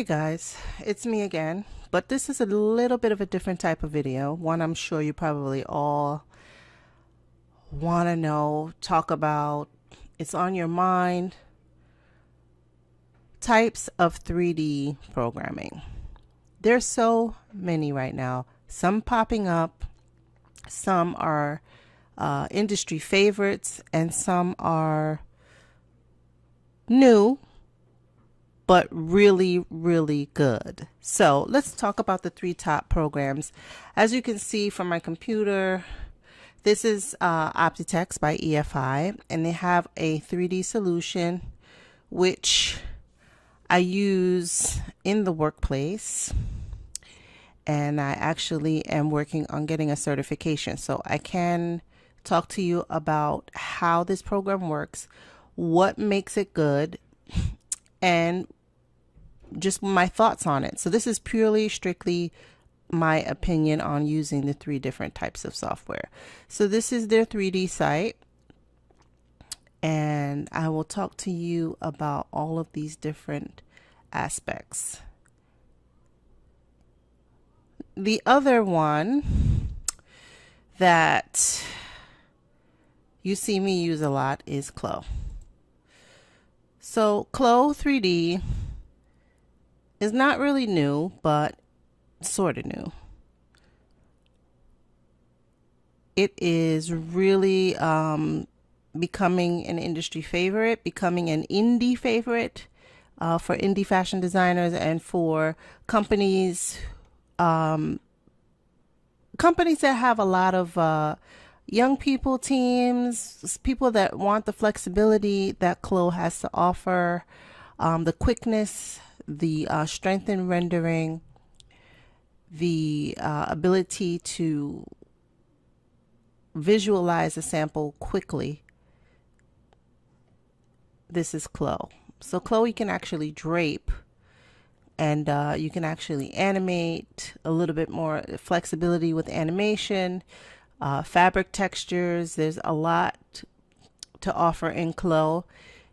Hey guys, it's me again, but this is a little bit of a different type of video. One I'm sure you probably all want to know, talk about, it's on your mind. Types of 3D programming. There's so many right now, some popping up, some are industry favorites, and some are new but really, really good. So let's talk about the three top programs. As you can see from my computer, this is Optitex by EFI, and they have a 3D solution which I use in the workplace, and I actually am working on getting a certification. So I can talk to you about how this program works, what makes it good, and just my thoughts on it. So this is purely strictly my opinion on using the three different types of software. So this is their 3D site, and I will talk to you about all of these different aspects. The other one that you see me use a lot is Clo. So Clo 3D is not really new, but sort of new. It is really becoming an industry favorite, becoming an indie favorite for indie fashion designers and for companies companies that have a lot of young people teams, people that want the flexibility that Clo has to offer, the quickness, the strength in rendering, the ability to visualize a sample quickly. This is Clo. So Clo, you can actually drape, and you can actually animate, a little bit more flexibility with animation, fabric textures. There's a lot to offer in Clo.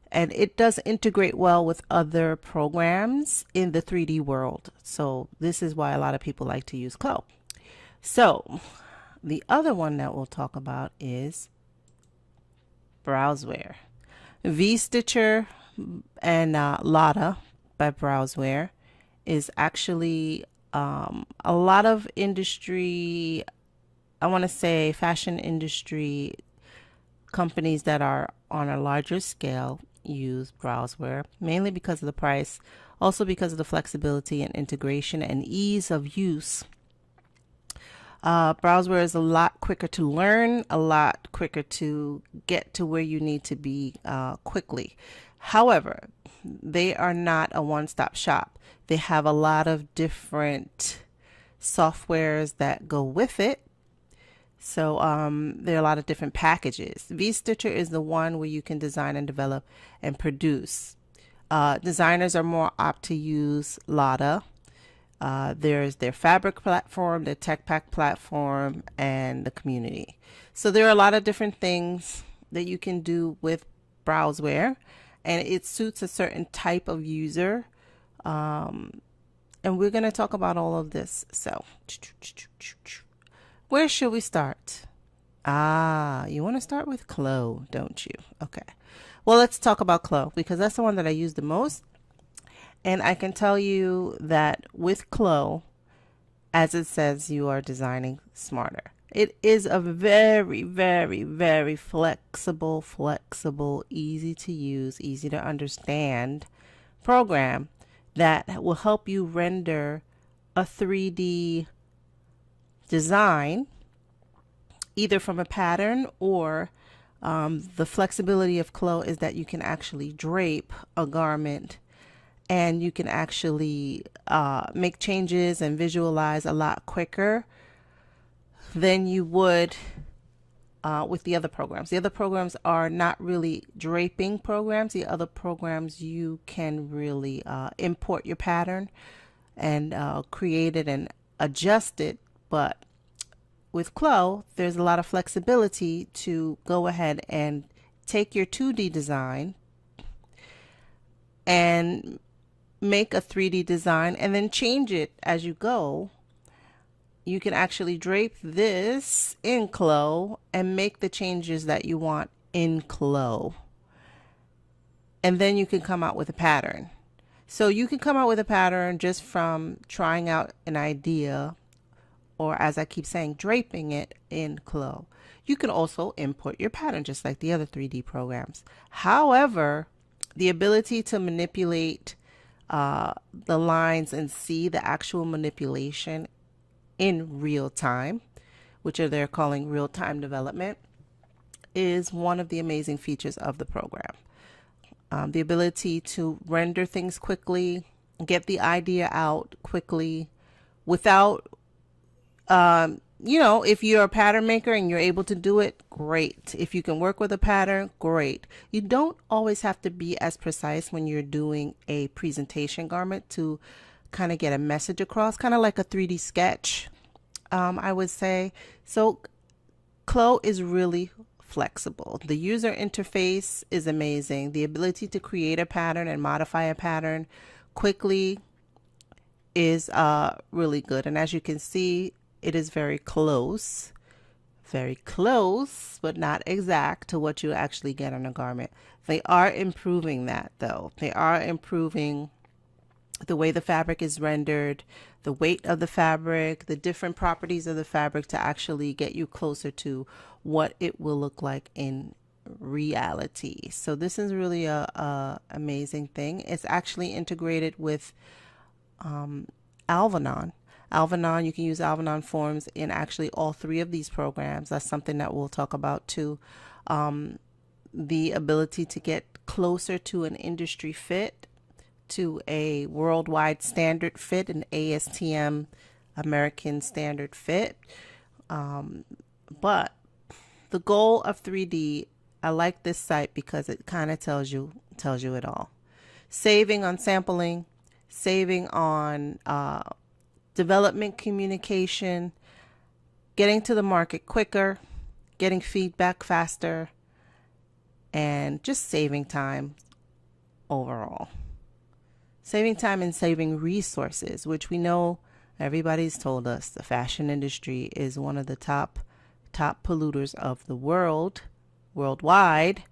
And it does integrate well with other programs in the 3D world. So this is why a lot of people like to use Clo. So the other one that we'll talk about is Browzwear. V-Stitcher and Lotta by Browzwear is actually a lot of industry, I want to say fashion industry companies that are on a larger scale use Browzwear, mainly because of the price, also because of the flexibility and integration and ease of use. Browzwear is a lot quicker to learn, a lot quicker to get to where you need to be quickly. However, they are not a one-stop shop. They have a lot of different softwares that go with it. So there are a lot of different packages. V-Stitcher is the one where you can design and develop and produce. Designers are more apt to use Lotta. There's their fabric platform, their tech pack platform, and the community. So there are a lot of different things that you can do with Browzwear, and it suits a certain type of user. And we're going to talk about all of this. So where should we start? You want to start with Clo, don't you? Okay. Well, let's talk about Clo because that's the one that I use the most. And I can tell you that with Clo, as it says, you are designing smarter. It is a very, very, very flexible, easy to use, easy to understand program that will help you render a 3D design either from a pattern or the flexibility of Clo is that you can actually drape a garment and you can actually make changes and visualize a lot quicker than you would with the other programs. The other programs are not really draping programs. The other programs you can really import your pattern and create it and adjust it, but with Clo, there's a lot of flexibility to go ahead and take your 2D design and make a 3D design and then change it as you go, you can actually drape this in Clo and make the changes that you want in Clo. And then you can come out with a pattern. So you can come out with a pattern just from trying out an idea, or as I keep saying, draping it in Clo. You can also import your pattern just like the other 3D programs. However, the ability to manipulate the lines and see the actual manipulation in real time, which they're calling real-time development, is one of the amazing features of the program. The ability to render things quickly, get the idea out quickly without, if you're a pattern maker and you're able to do it, great. If you can work with a pattern, great. You don't always have to be as precise when you're doing a presentation garment to kind of get a message across, kind of like a 3D sketch, I would say. So Clo is really flexible. The user interface is amazing. The ability to create a pattern and modify a pattern quickly is really good. And as you can see, it is very close, but not exact to what you actually get on a garment. They are improving that though. They are improving the way the fabric is rendered, the weight of the fabric, the different properties of the fabric to actually get you closer to what it will look like in reality. So this is really a amazing thing. It's actually integrated with Alvanon. Alvanon, you can use Alvanon forms in actually all three of these programs. That's something that we'll talk about too. The ability to get closer to an industry fit, to a worldwide standard fit, an ASTM American standard fit. But the goal of 3D, I like this site because it kind of tells you it all. Saving on sampling, saving on development communication, getting to the market quicker, getting feedback faster, and just saving time overall. Saving time and saving resources, which we know everybody's told us the fashion industry is one of the top polluters of the worldwide.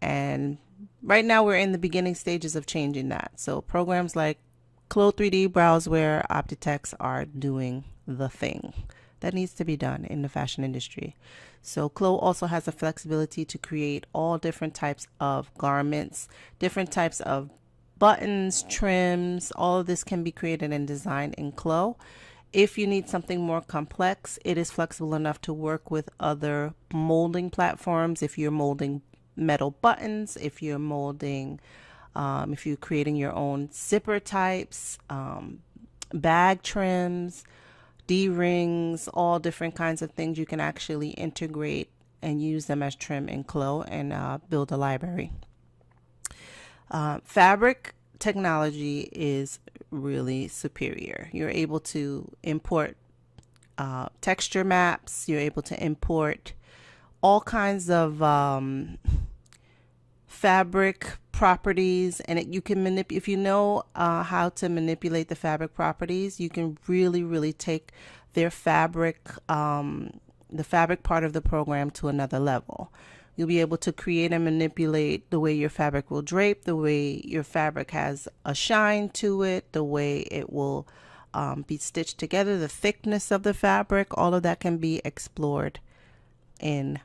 And right now we're in the beginning stages of changing that. So programs like Clo 3D, Browzwear, Optitex are doing the thing that needs to be done in the fashion industry. So Clo also has the flexibility to create all different types of garments, different types of buttons, trims. All of this can be created and designed in Clo. If you need something more complex, it is flexible enough to work with other molding platforms. If you're molding metal buttons, if you're molding, if you're creating your own zipper types, bag trims, D-rings, all different kinds of things, you can actually integrate and use them as trim in Clo and build a library. Fabric technology is really superior. You're able to import texture maps. You're able to import all kinds of fabric properties, and you can manipulate. If you know how to manipulate the fabric properties, you can really take their fabric, the fabric part of the program to another level. You'll be able to create and manipulate the way your fabric will drape, the way your fabric has a shine to it, the way it will be stitched together, the thickness of the fabric. All of that can be explored in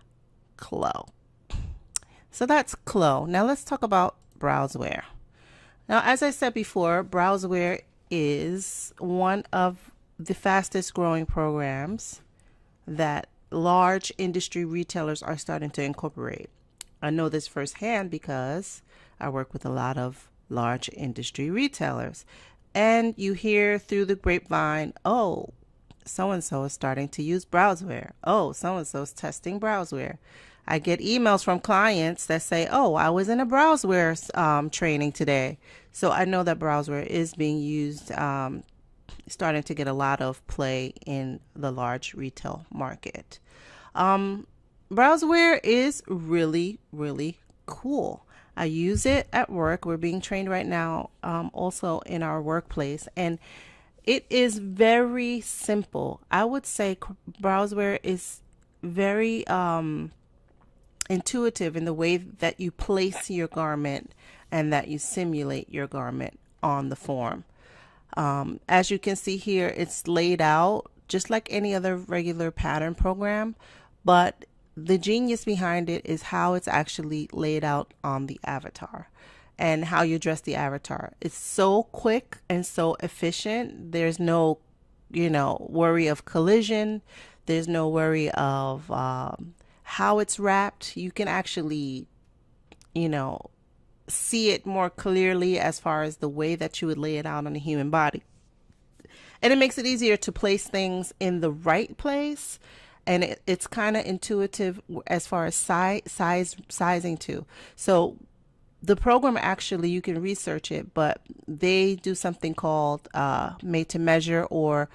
Clo. So that's Clo. Now let's talk about Browzwear. Now, as I said before, Browzwear is one of the fastest growing programs that large industry retailers are starting to incorporate. I know this firsthand because I work with a lot of large industry retailers, and you hear through the grapevine, oh, so-and-so is starting to use Browzwear. Oh, so-and-so is testing Browzwear. I get emails from clients that say, oh, I was in a Browzwear training today. So I know that Browzwear is being used, starting to get a lot of play in the large retail market. Browzwear is really cool. I use it at work. We're being trained right now, also in our workplace, and it is very simple. I would say Browzwear is very intuitive in the way that you place your garment and that you simulate your garment on the form. As you can see here, it's laid out just like any other regular pattern program, but the genius behind it is how it's actually laid out on the avatar and how you dress the avatar. It's so quick and so efficient. There's no, worry of collision. There's no worry of how it's wrapped. You can actually, you know, see it more clearly as far as the way that you would lay it out on a human body. And it makes it easier to place things in the right place. And it's kind of intuitive as far as sizing too. So the program, actually, you can research it, but they do something called made to measure, or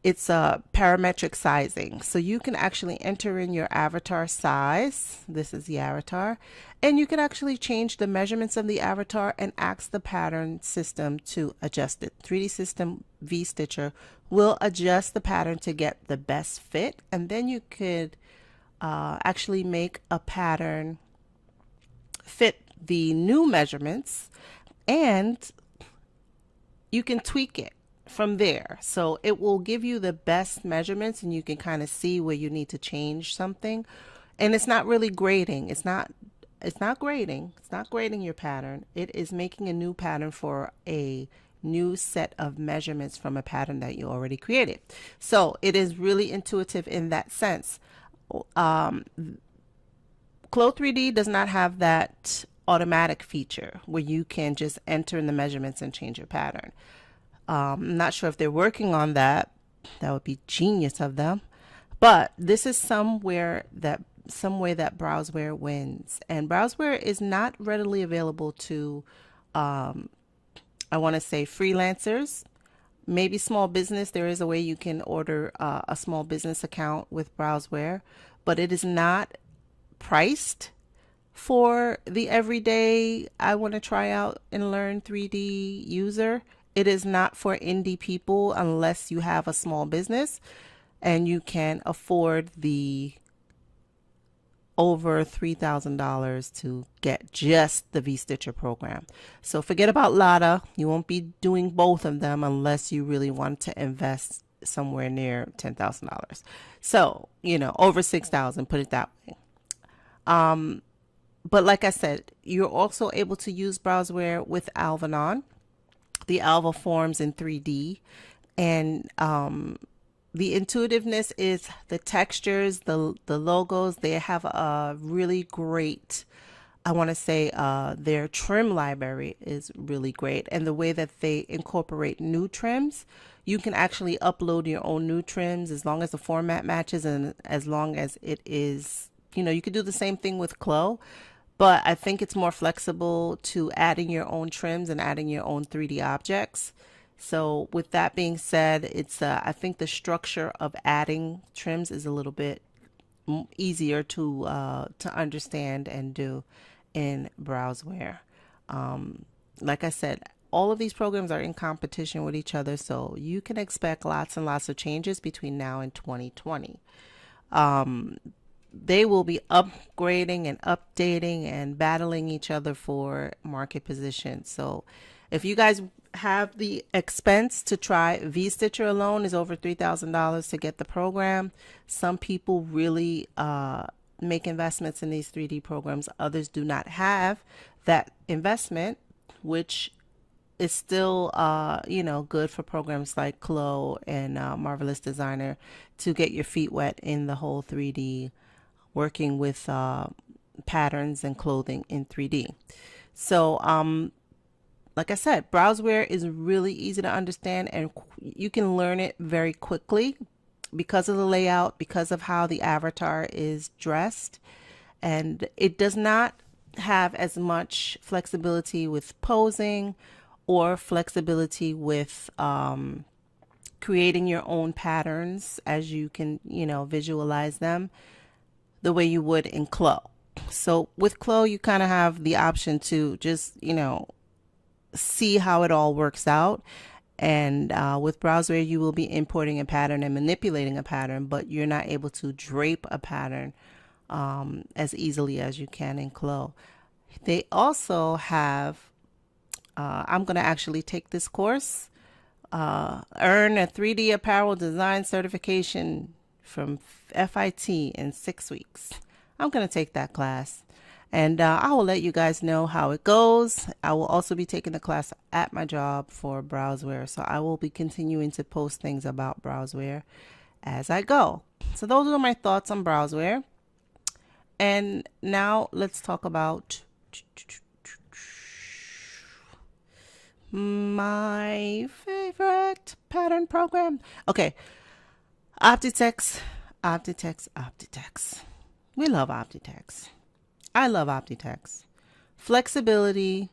it's a parametric sizing. So you can actually enter in your avatar size. This is the avatar. And you can actually change the measurements of the avatar and ask the pattern system to adjust it. 3D System V-Stitcher will adjust the pattern to get the best fit. And then you could actually make a pattern fit the new measurements, and you can tweak it from there. So it will give you the best measurements, and you can kind of see where you need to change something. And it's not really grading. It's not grading. It's not grading your pattern. It is making a new pattern for a new set of measurements from a pattern that you already created. So it is really intuitive in that sense. Clo 3D does not have that automatic feature where you can just enter in the measurements and change your pattern. I'm not sure if they're working on that. That would be genius of them. But this is some way that Browzwear wins. And Browzwear is not readily available to, I want to say, freelancers. Maybe small business. There is a way you can order a small business account with Browzwear, but it is not priced for the everyday, I want to try out and learn 3D user. It is not for indie people unless you have a small business and you can afford the over $3,000 to get just the V-Stitcher program. So forget about Lada. You won't be doing both of them unless you really want to invest somewhere near $10,000. So, over $6,000, put it that way. But like I said, you're also able to use Browzwear with Alva on, the Alva forms in 3D. And the intuitiveness is the textures, the logos. They have a really great, I want to say, their trim library is really great. And the way that they incorporate new trims, you can actually upload your own new trims as long as the format matches and as long as it is, you could do the same thing with Clo. But I think it's more flexible to adding your own trims and adding your own 3D objects. So with that being said, it's I think the structure of adding trims is a little bit easier to understand and do in Browzwear. Like I said, all of these programs are in competition with each other, so you can expect lots and lots of changes between now and 2020. They will be upgrading and updating and battling each other for market position. So if you guys have the expense to try, V-Stitcher alone is over $3,000 to get the program. Some people really make investments in these 3D programs. Others do not have that investment, which is still good for programs like Clo and Marvelous Designer to get your feet wet in the whole 3D, working with patterns and clothing in 3D. So like I said, Browzwear is really easy to understand, and you can learn it very quickly because of the layout, because of how the avatar is dressed. And it does not have as much flexibility with posing or flexibility with creating your own patterns as you can, visualize them the way you would in Clo. So with Chloe, you kind of have the option to just, see how it all works out. And with Browzwear, you will be importing a pattern and manipulating a pattern, but you're not able to drape a pattern as easily as you can in Chloe. They also have, I'm going to actually take this course, earn a 3D apparel design certification from FIT in 6 weeks. I'm going to take that class. And I will let you guys know how it goes. I will also be taking the class at my job for Browzwear. So I will be continuing to post things about Browzwear as I go. So those are my thoughts on Browzwear. And now let's talk about my favorite pattern program. Okay, Optitex, Optitex, Optitex. We love Optitex. I love Optitex. Flexibility,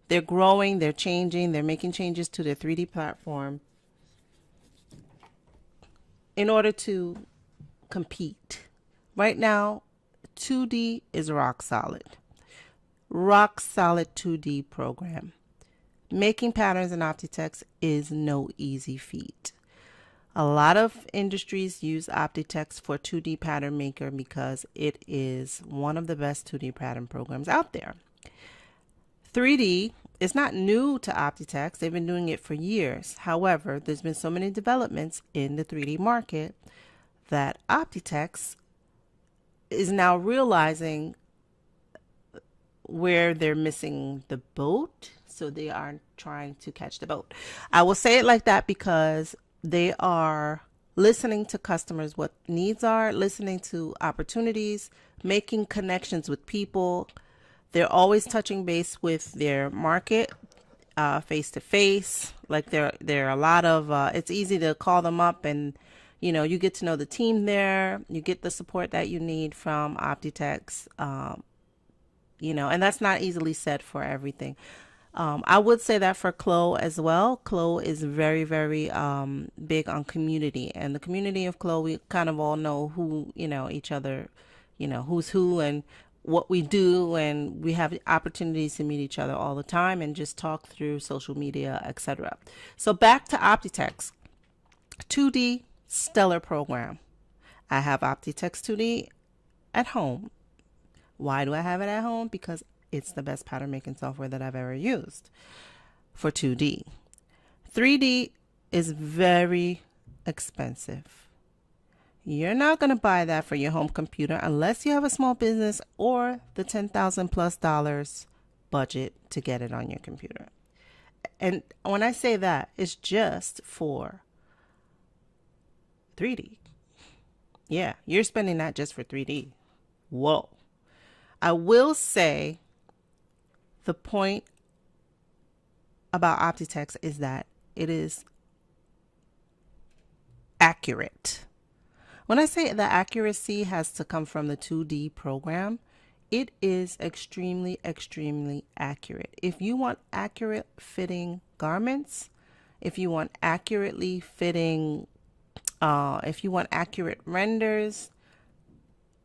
they're growing, they're changing, they're making changes to their 3D platform in order to compete. Right now, 2D is rock solid. Rock solid 2D program. Making patterns in Optitex is no easy feat. A lot of industries use Optitex for 2D pattern maker because it is one of the best 2D pattern programs out there. 3D is not new to Optitex. They've been doing it for years. However, there's been so many developments in the 3D market that Optitex is now realizing where they're missing the boat. So they are trying to catch the boat. I will say it like that because they are listening to customers, what needs are, listening to opportunities, making connections with people. They're always touching base with their market, face to face. Like there are a lot of, it's easy to call them up and, you get to know the team there. You get the support that you need from Optitex, and that's not easily said for everything. I would say that for Chloe as well. Chloe is very, very big on community, and the community of Chloe, we kind of all know who, each other, who's who and what we do, and we have opportunities to meet each other all the time and just talk through social media, etc. So back to Optitex, 2D stellar program. I have Optitex 2D at home. Why do I have it at home? Because it's the best pattern making software that I've ever used for 2D. 3D is very expensive. You're not going to buy that for your home computer unless you have a small business or the $10,000+ budget to get it on your computer. And when I say that, it's just for 3D. Yeah, you're spending that just for 3D. Whoa. I will say the point about Optitex is that it is accurate. When I say the accuracy has to come from the 2D program, it is extremely, extremely accurate. If you want accurate fitting garments, if you want accurately fitting, if you want accurate renders,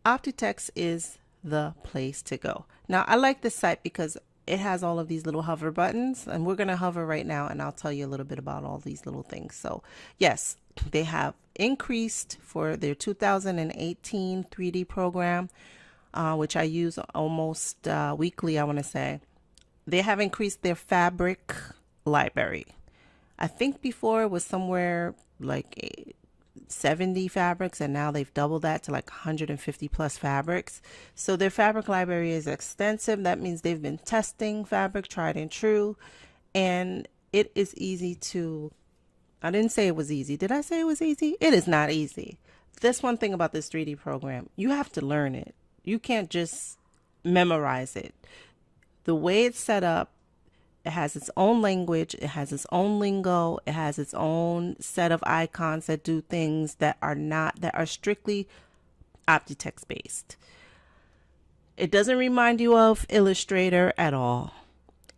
Optitex is the place to go. Now, I like this site because it has all of these little hover buttons, and we're going to hover right now, and I'll tell you a little bit about all these little things. So yes, they have increased for their 2018 3D program, which I use almost weekly, I want to say. They have increased their fabric library. I think before it was somewhere like 70 fabrics, and now they've doubled that to like 150+ fabrics. So their fabric library is extensive. That means they've been testing fabric, tried and true, and it is easy to, I didn't say it was easy. Did I say it was easy? It is not easy. That's one thing about this 3D program. You have to learn it. You can't just memorize it. The way it's set up, it has its own language, it has its own lingo, it has its own set of icons that do things that are strictly Optitex based. It doesn't remind you of Illustrator at all.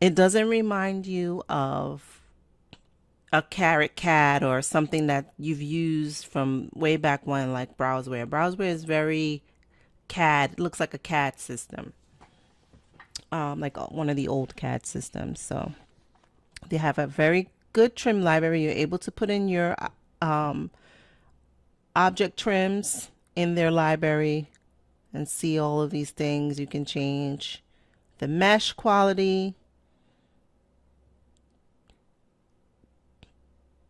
It doesn't remind you of a Carrot CAD or something that you've used from way back when, like Browzwear. Browzwear is very CAD, it looks like a CAD system. like one of the old CAD systems. So they have a very good trim library. You're able to put in your um, object trims in their library and see all of these things. You can change the mesh quality,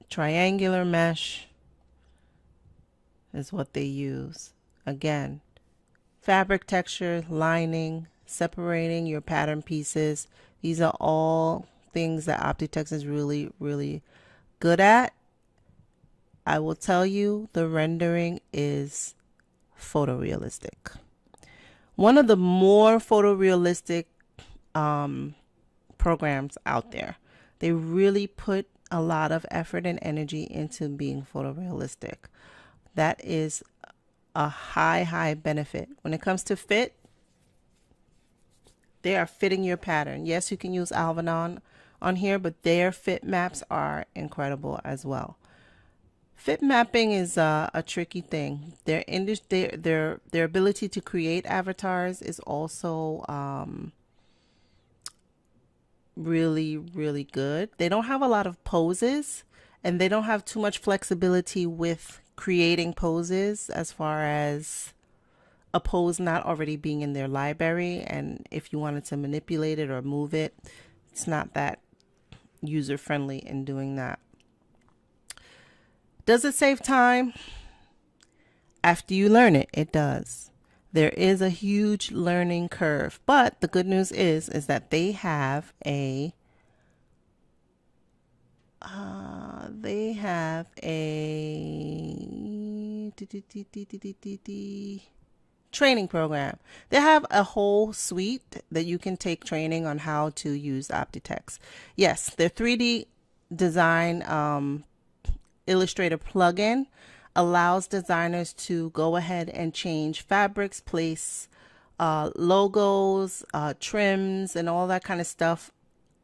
triangular mesh is what they use. Again, fabric texture, lining, separating your pattern pieces. These are all things that Optitex is really, really good at. I will tell you, the rendering is photorealistic. One of the more photorealistic programs out there. They really put a lot of effort and energy into being photorealistic. That is a high benefit. When it comes to fit, they are fitting your pattern. Yes, you can use Alvanon on here, but their fit maps are incredible as well. Fit mapping is a tricky thing. Their ability to create avatars is also really, really good. They don't have a lot of poses, and they don't have too much flexibility with creating poses as far as a pose not already being in their library, and if you wanted to manipulate it or move it, it's not that user friendly in doing that. Does it save time? After you learn it, it does. There is a huge learning curve, but the good news is that they have a training program. They have a whole suite that you can take training on how to use Optitex. Yes, their 3D design Illustrator plugin allows designers to go ahead and change fabrics, place logos, trims, and all that kind of stuff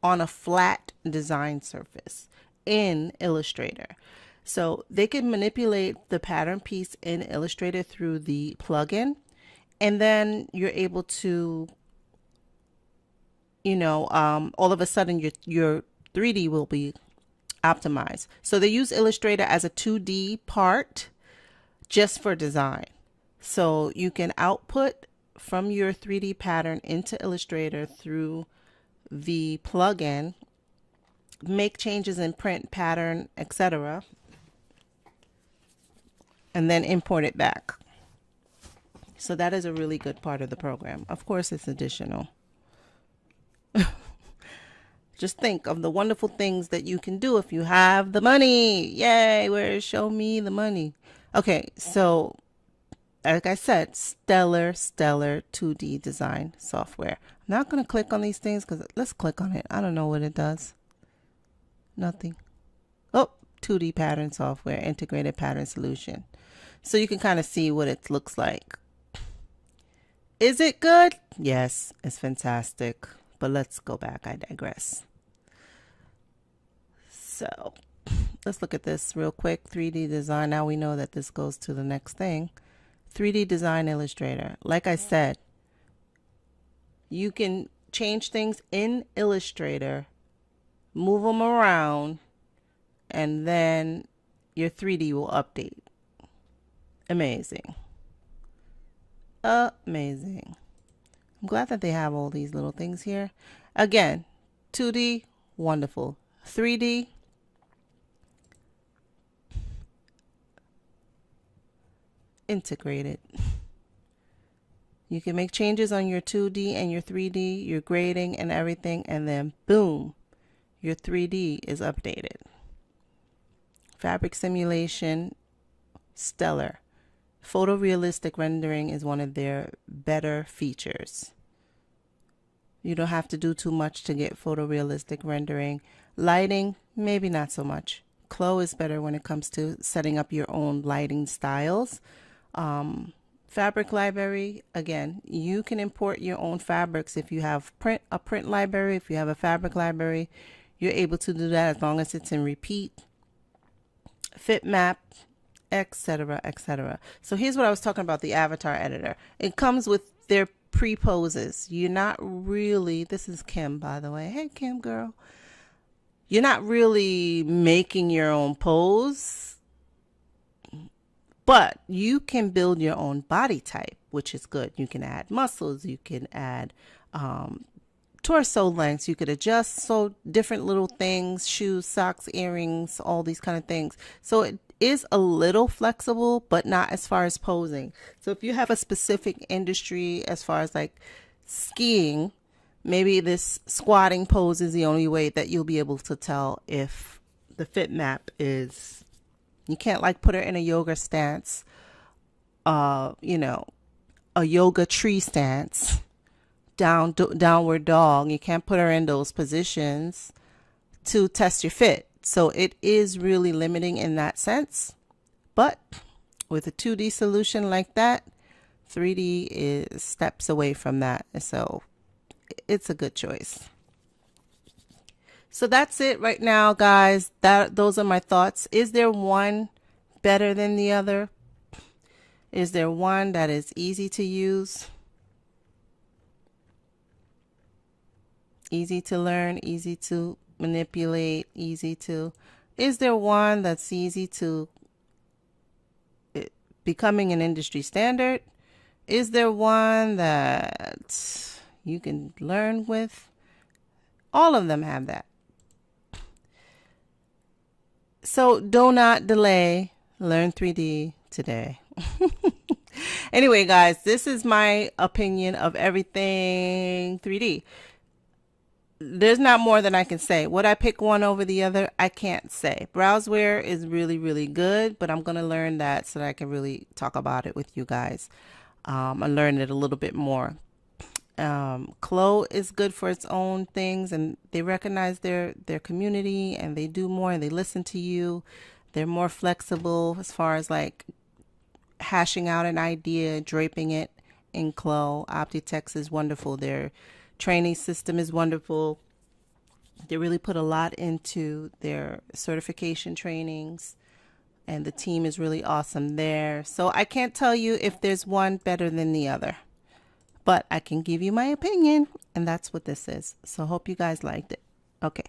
on a flat design surface in Illustrator. So they can manipulate the pattern piece in Illustrator through the plugin, and then you're able to, all of a sudden your 3D will be optimized. So they use Illustrator as a 2D part just for design. So you can output from your 3D pattern into Illustrator through the plugin, make changes in print, pattern, etc., and then import it back. So that is a really good part of the program. Of course, it's additional. Just think of the wonderful things that you can do if you have the money. Yay, show me the money. Okay, so like I said, stellar 2D design software. I'm not going to click on these things because let's click on it. I don't know what it does. Nothing. Oh, 2D pattern software, integrated pattern solution. So you can kind of see what it looks like. Is it good? Yes, it's fantastic. But let's go back. I digress. So let's look at this real quick. 3D design. Now we know that this goes to the next thing. 3D design Illustrator. Like I said, you can change things in Illustrator, move them around, and then your 3D will update. Amazing. Amazing. I'm glad that they have all these little things here. Again, 2D, wonderful. 3D, integrated. You can make changes on your 2D and your 3D, your grading and everything, and then boom, your 3D is updated. Fabric simulation, stellar. Photorealistic rendering is one of their better features. You don't have to do too much to get photorealistic rendering. Lighting, maybe not so much. Chloe is better when it comes to setting up your own lighting styles. Fabric library, again, you can import your own fabrics. If you have a print library, if you have a fabric library, you're able to do that as long as it's in repeat. Fit map, etc., etc. So here's what I was talking about, the avatar editor. It comes with their pre-poses. You're not really, this is Kim, by the way. Hey, Kim girl. You're not really making your own pose, but you can build your own body type, which is good. You can add muscles, you can add torso lengths, you could adjust so different little things, shoes, socks, earrings, all these kind of things. So it is a little flexible, but not as far as posing. So if you have a specific industry as far as like skiing, maybe this squatting pose is the only way that you'll be able to tell if the fit map is, you can't like put her in a yoga stance, you know, a yoga tree stance, downward dog. You can't put her in those positions to test your fit. So it is really limiting in that sense. But with a 2D solution like that, 3D is steps away from that. So it's a good choice. So that's it right now, guys. Those are my thoughts. Is there one better than the other? Is there one that is easy to use? Easy to learn, easy to manipulate, easy to... Is there one that's easy to becoming an industry standard? Is there one that you can learn with? All of them have that. So do not delay. Learn 3D today. Anyway, guys, this is my opinion of everything 3D. There's not more than I can say. Would I pick one over the other? I can't say. Browzwear is really, really good, but I'm going to learn that so that I can really talk about it with you guys. I learned it a little bit more. Chloe is good for its own things, and they recognize their community, and they do more, and they listen to you. They're more flexible as far as like hashing out an idea, draping it in Chloe. Optitex is wonderful. Their training system is wonderful. They really put a lot into their certification trainings, and the team is really awesome there. So I can't tell you if there's one better than the other, but I can give you my opinion, and that's what this is. So hope you guys liked it. Okay.